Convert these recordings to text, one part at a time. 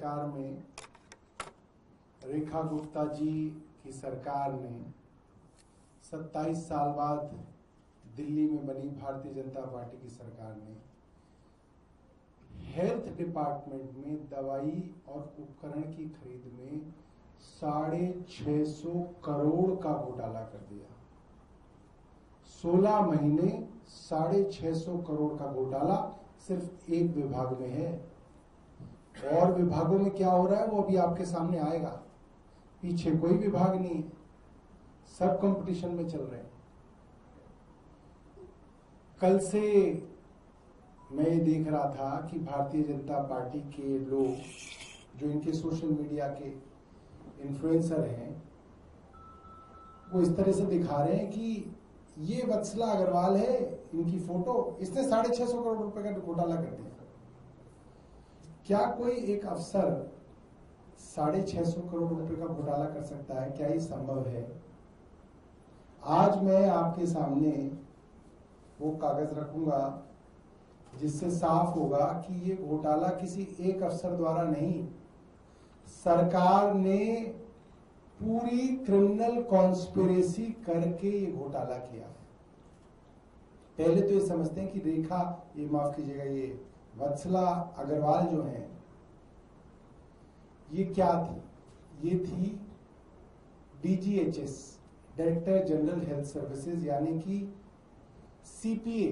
सरकार में रेखा गुप्ता जी की सरकार ने 27 साल बाद दिल्ली में बनी भारतीय जनता पार्टी की सरकार ने हेल्थ डिपार्टमेंट में दवाई और उपकरण की खरीद में 650 करोड़ का घोटाला कर दिया। 16 महीने 650 करोड़ का घोटाला सिर्फ एक विभाग में है। और विभागों में क्या हो रहा है वो अभी आपके सामने आएगा। पीछे कोई विभाग नहीं है, सब कंपटीशन में चल रहे हैं। कल से मैं ये देख रहा था कि भारतीय जनता पार्टी के लोग जो इनके सोशल मीडिया के इन्फ्लुएंसर हैं वो इस तरह से दिखा रहे हैं कि ये वत्सला अग्रवाल है, इनकी फोटो, इसने 650 करोड़ रुपए का घोटाला कर दिया। क्या कोई एक अफसर 650 करोड़ रुपए का घोटाला कर सकता है? क्या ये संभव है? आज मैं आपके सामने वो कागज रखूंगा जिससे साफ होगा कि ये घोटाला किसी एक अफसर द्वारा नहीं, सरकार ने पूरी क्रिमिनल कॉन्स्पिरेसी करके ये घोटाला किया। पहले तो ये समझते हैं कि रेखा, ये माफ कीजिएगा, ये वत्सला अग्रवाल जो है ये क्या थी? ये थी DGHS, director general health services, यानी कि CPA,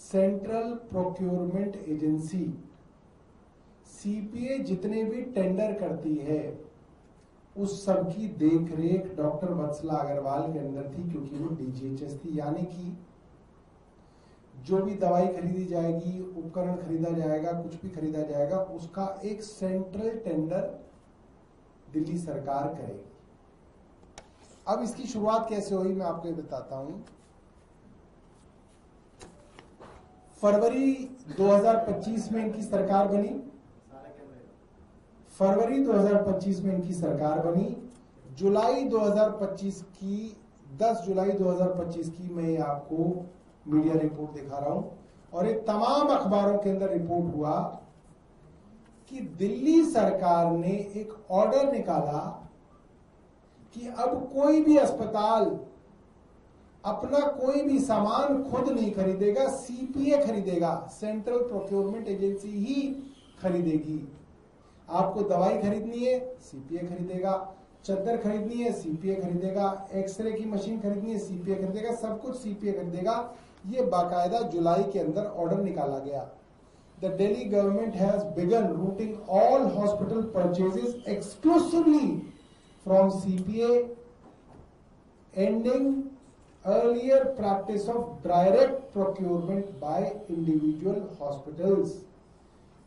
central procurement agency. CPA जितने भी टेंडर करती है उस सब की देखरेख डॉक्टर वत्सला अग्रवाल के अंदर थी, क्योंकि वो DGHS थी। यानी कि जो भी दवाई खरीदी जाएगी, उपकरण खरीदा जाएगा, कुछ भी खरीदा जाएगा, उसका एक सेंट्रल टेंडर दिल्ली सरकार करेगी। अब इसकी शुरुआत कैसे हुई मैं आपको ये बताता हूं। फरवरी 2025 में इनकी सरकार बनी। फरवरी 2025 में इनकी सरकार बनी। जुलाई 2025 की 10 जुलाई 2025 की मैं आपको मीडिया रिपोर्ट दिखा रहा हूं, और ये तमाम अखबारों के अंदर रिपोर्ट हुआ कि दिल्ली सरकार ने एक ऑर्डर निकाला कि अब कोई भी अस्पताल अपना कोई भी सामान खुद नहीं खरीदेगा, CPA खरीदेगा, सेंट्रल प्रोक्योरमेंट एजेंसी ही खरीदेगी। आपको दवाई खरीदनी है, CPA खरीदेगा, चद्दर खरीदनी है, CPA खरीदेगा, एक्सरे की मशीन खरीदनी है, CPA खरीदेगा, सब कुछ CPA खरीदेगा। ये बाकायदा जुलाई के अंदर ऑर्डर निकाला गया। The Delhi government has begin routing all hospital purchases exclusively from CPA, ending earlier practice of direct procurement by individual hospitals.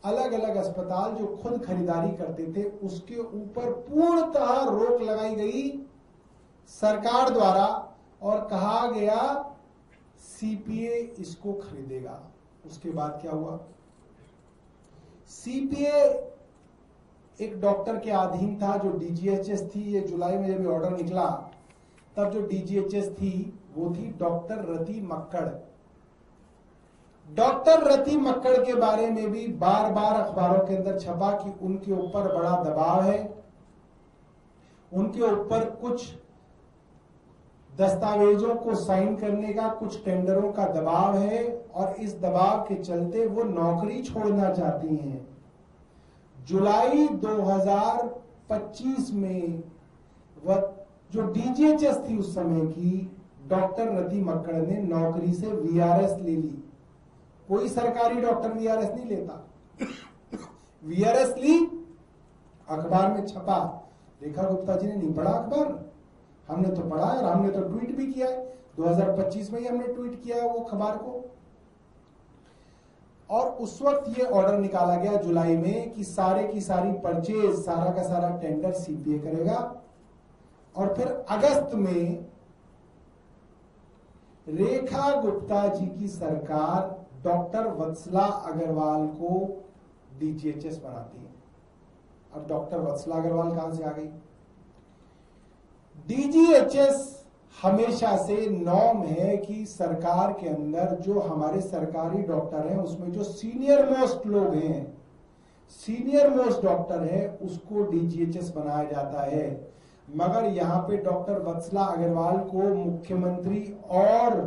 अलग अलग अस्पताल जो खुद खरीदारी करते थे उसके ऊपर पूर्णतः रोक लगाई गई सरकार द्वारा, और कहा गया CPA इसको खरीदेगा। उसके बाद क्या हुआ? CPA एक डॉक्टर के अधीन था जो DGHS थी। ये जुलाई में जब ऑर्डर निकला तब जो DGHS थी वो थी डॉक्टर रति मक्कड़। डॉक्टर रति मक्कड़ के बारे में भी बार बार अखबारों के अंदर छपा कि उनके ऊपर बड़ा दबाव है, उनके ऊपर कुछ दस्तावेजों को साइन करने का, कुछ टेंडरों का दबाव है, और इस दबाव के चलते वो नौकरी छोड़ना चाहती हैं। जुलाई 2025 में वह जो DGHS थी उस समय की, डॉक्टर रति मक्कड़ ने नौकरी से VRS ले ली। कोई सरकारी डॉक्टर VRS नहीं लेता। VRS ली, अखबार में छपा। रेखा गुप्ता जी ने नहीं पढ़ा अखबार, हमने तो पढ़ा और हमने तो ट्वीट भी किया है। 2025 में ही हमने ट्वीट किया है वो खबर को। और उस वक्त ये ऑर्डर निकाला गया जुलाई में कि सारे की सारी परचेज, सारा का सारा टेंडर CPA करेगा। और फिर अगस्त में रेखा गुप्ता जी की सरकार डॉक्टर वत्सला अग्रवाल को DGHS बनाती है। अब डॉक्टर वत्सला अग्रवाल कहां से आ गई? DGHS हमेशा से नॉर्म है कि सरकार के अंदर जो हमारे सरकारी डॉक्टर हैं उसमें जो सीनियर मोस्ट लोग हैं, सीनियर मोस्ट डॉक्टर है उसको डीजीएचएस बनाया जाता है, मगर यहां पे डॉक्टर वत्सला अग्रवाल को मुख्यमंत्री और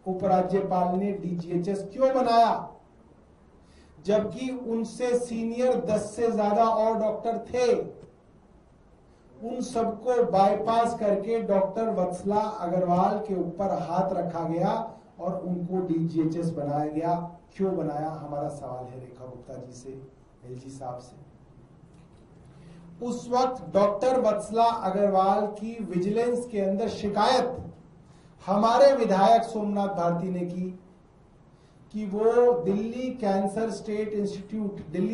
उपराज्यपाल ने डीजीएचएस क्यों बनाया, जबकि उनसे सीनियर 10 से ज्यादा और डॉक्टर थे। उन सबको बाईपास करके डॉक्टर वत्सला अग्रवाल के ऊपर हाथ रखा गया और उनको डीजीएचएस बनाया गया। क्यों बनाया, हमारा सवाल है रेखा गुप्ता जी से, एलजी साहब से। उस वक्त डॉक्टर वत्सला अग्रवाल की विजिलेंस के अंदर शिकायत हमारे विधायक सोमनाथ भारती ने की कि वो दिल्ली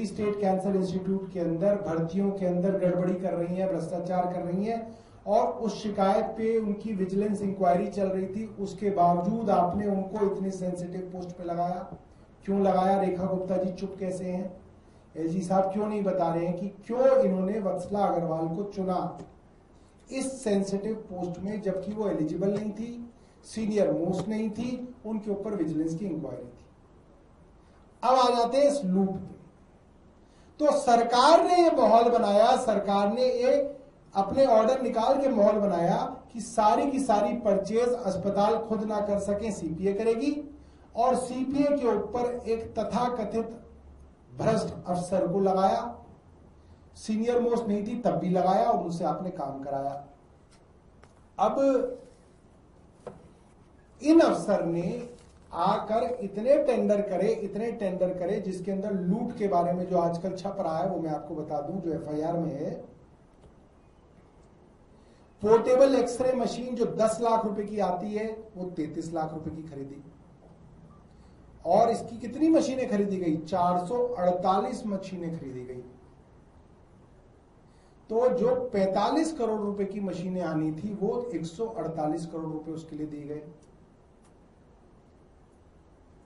स्टेट कैंसर इंस्टीट्यूट के अंदर भर्तियों के अंदर गड़बड़ी कर रही है, भ्रष्टाचार कर रही है, और उस शिकायत पे उनकी विजिलेंस इंक्वायरी चल रही थी। उसके बावजूद आपने उनको इतनी सेंसिटिव पोस्ट पे लगाया। क्यों लगाया, रेखा गुप्ता जी चुप कैसे हैं? एलजी साहब क्यों नहीं बता रहे हैं कि क्यों इन्होंने वत्सला अग्रवाल को चुना इस सेंसिटिव पोस्ट में, जबकि वो एलिजिबल नहीं थी, सीनियर मोस्ट नहीं थी, उनके ऊपर विजिलेंस की इंक्वायरी थी। अब आ जाते हैं इस लूप पे। तो सरकार ने ये माहौल बनाया, सरकार ने ये अपने ऑर्डर निकाल के माहौल बनाया कि सारी की सारी परचेज अस्पताल खुद ना कर सके, सीपीए करेगी, और सीपीए के ऊपर एक तथाकथित भ्रष्ट अफसर को लगाया। सीनियर मोस्ट नहीं थी तब भी लगाया और उनसे आपने काम कराया। अब इन अफसर ने आकर इतने टेंडर करे जिसके अंदर लूट के बारे में जो आजकल छप रहा है वो मैं आपको बता दूं, जो एफआईआर में है। पोर्टेबल एक्सरे मशीन जो 10 लाख रुपए की आती है वो 33 लाख रुपए की खरीदी, और इसकी कितनी मशीनें खरीदी गई, 448 मशीनें खरीदी गई। तो जो 45 करोड़ रुपए की मशीनें आनी थी वो 148 करोड़ रुपए उसके लिए दिए गए।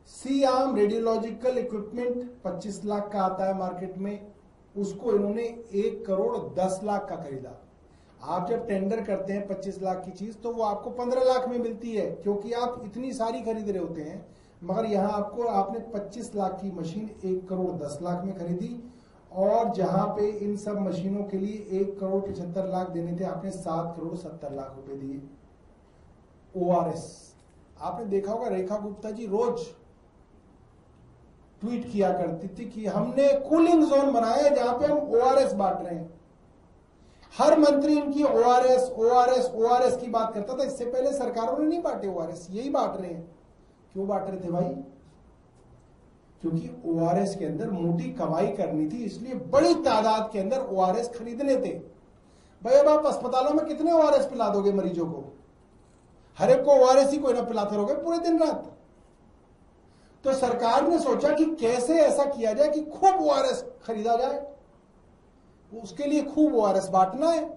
सी आर्म रेडियोलॉजिकल इक्विपमेंट 25 लाख का आता है मार्केट में, उसको इन्होंने 1 करोड़ 10 लाख का खरीदा। आप जब टेंडर करते हैं 25 लाख की चीज तो वो आपको 15 लाख में मिलती है, क्योंकि आप इतनी सारी खरीद रहे होते हैं। मगर यहां आपने 25 लाख की मशीन 1 करोड़ 10 लाख में खरीदी, और जहां पे इन सब मशीनों के लिए 1 करोड़ 75 लाख देने थे, आपने 7 करोड़ 70 लाख रुपए दिए। ओआरएस आपने देखा होगा, रेखा गुप्ता जी रोज ट्वीट किया करती थी कि हमने कूलिंग जोन बनाया जहां पे हम ओआरएस बांट रहे हैं। हर मंत्री इनकी ओआरएस की बात करता था। इससे पहले सरकारों ने नहीं बांटे ओआरएस, यही बांट रहे हैं। क्यों बांट रहे थे भाई? क्योंकि ओआरएस के अंदर मोटी कमाई करनी थी, इसलिए बड़ी तादाद के अंदर ओआरएस खरीदने थे। भाई अब आप अस्पतालों में कितने ओआरएस पिला दोगे मरीजों को? हर एक को ओआरएस ही कोई ना पिलाते रहोगे पूरे दिन रात। तो सरकार ने सोचा कि कैसे ऐसा किया जाए कि खूब ओआरएस खरीदा जाए। उसके लिए खूब ओआरएस बांटना है,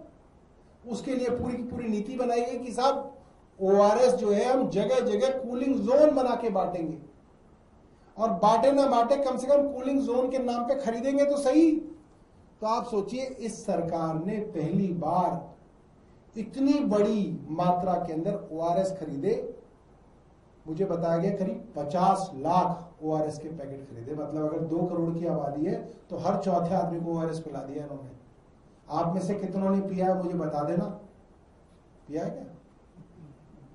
उसके लिए पूरी की पूरी नीति बनाई गई कि साहब ओआरएस जो है हम जगह जगह कूलिंग जोन बना के बांटेंगे, और बांटे ना बांटे कम से कम कूलिंग जोन के नाम पे खरीदेंगे तो सही। तो आप सोचिए, इस सरकार ने पहली बार इतनी बड़ी मात्रा के अंदर ओआरएस खरीदे। मुझे बताया गया करीब 50 लाख ओआरएस के पैकेट खरीदे। मतलब अगर 2 करोड़ की आबादी है तो हर चौथे आदमी को ओआरएस पिला दिया इन्होंने। आप में से कितनों ने पिया है मुझे बता देना, पिया है क्या?